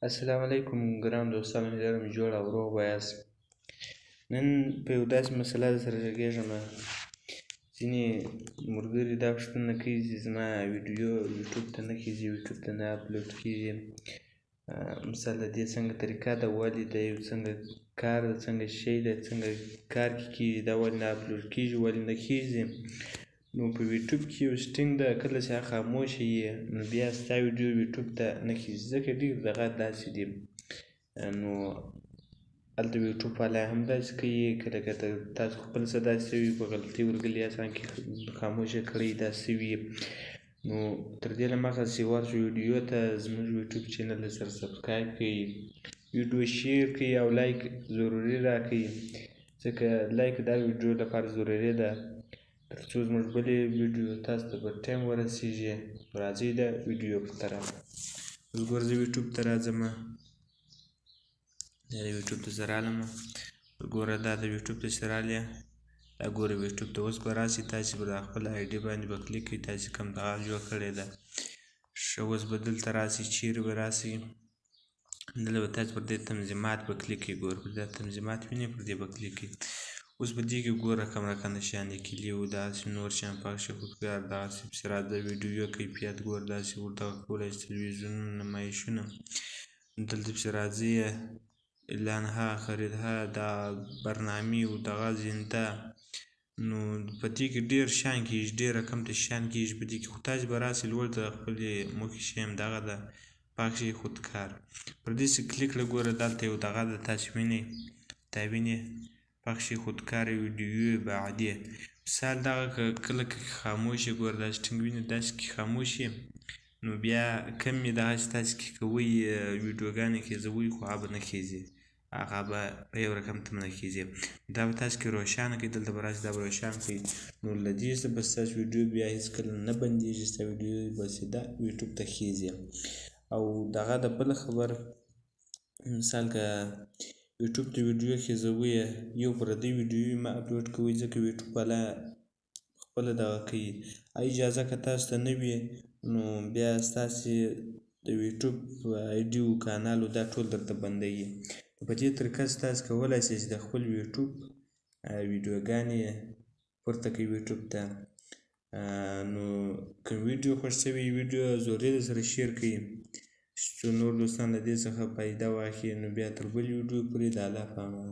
السلام علیکم ګران دوستانو، هیله لرم جوړ او روغ به یاست. نن په یو داسې مسله سره غږېږم. ځینې ملګري دا پوښتنه کوي چې زما ویډیو یوټیوب ته نه خېژي، یوټیوب ته نه اپلوډ کېږي. مثال د دې څنګه طریقه ده، ولې د یو څنګه کار ده، څنګه شی ده، څنګه کار کې کېږي، دا ولې نه اپلوډ کېږي، ولې نه کېږي. نو په یوټیوب کې یو سټینګ ده، کله چې هغه خاموشه یې نو بیا ستا ویډیو یوټیوب ته نه خېژي، ځکه ډېر دغه داسې دي. نو هلته یوټیوب والا هم داسې کوي، کله که تاسو خپل څه داسې شوي په غلطي ورغلي یاست، هغه خاموشه کړئ داسې وي. نو تر دې له مخه چې ورشو ویډیو ته، زموږ یوټیوب چینل سره سبسکرایب کړئ، ویډیو شیر کړئ او لایک ضروري راکړئ، ځکه لایک دا ویډیو لپاره ضروري ده تر څو زموږ بلې ویډیو تاسو ته په ټایم ورسېږي. راځئ د ویډیو په طرف. اوس ګوره زه یوټیوب ته راځم، دا یوټیوب ته زه رالم. ګوره دا د یوټیوب ته چې رالې، دا ګوره یوټیوب ته اوس به راسئ، تاسې به د خپل آی ډي باندې به کلیک کړئ، تاسې کوم دغه جوړ کړې ده. ښه، اوس به دلته راسئ، چیرې به راسئ، دلته به تاسې پر دې تنظیمات به کلیک کړئ. ګوره پر دې تنظیمات وینئ، پر دې به کلیک کړئ. اوس په دې کې ګوره کوم رقم شیان لیکلي وو، داسې نور شیان پکښې خودکار، دغسې پسې راځه د ویډیو کیفیت ګوره داسې ورته کولی شئ، تلویزیونونه، نمایشونه، دلته پسې راځئ، اعلانها، خریدها، دا برنامې و دغه زنده. نو په دې کې ډېر شیان کېږي، ډېر رقم ته شیان کېږي په دې کې، خو تاسې به راسئ لوړ ته، خپلې موخې شی هم دغه ده، پکښې خودکار پر دې چې کلیک کړه. ګوره دلته یو دغه ده، تاسې وینئ، دا وینئ پکښې خودکار ویډیو بعدي. مثال دغه کله که خاموش یې، ګوره دا سټینګ وینئ، داسې کې خاموش یې، نو بیا کمې دغسې تاسې کې کوئ ویډیوګانې خېژوئ، خو هغه به نه خېژي، هغه به په یو رقم ته نه خېژي. دا به تاسې کې روښانه کړئ، دلته به راسئ، دا به روښانه کړئ. نو له دې څخه به ستاسو ویډیو بیا هېڅکله نه بندېږي، ستا ویډیو به سیده یوټیوب ته خېژي. او دغه د بله خبر، مثال که یوټیوب ته ویډیو خېژوئ، یو پردی ویډیو مه اپلوډ کوئ، ځکه یوټیوب والا خپله دغه کوي. اجازه که تاسو ته نه وي، نو بیا ستاسې د یوټیوب آی ډي و، کانال و، دا ټول درته بندوي. په دې طریقه ستاسې کولی شئ چې د خپل یوټیوب ویډیوګانې پورته کړئ یوټیوب ته. نو که ویډیو خوښ شوي ویډیو ضروري ده سره شیر کړئ، څو نور دوستان له دې څخه فایده واخلي. نو بیا تر بلې ویډیو پورې د الله په امان.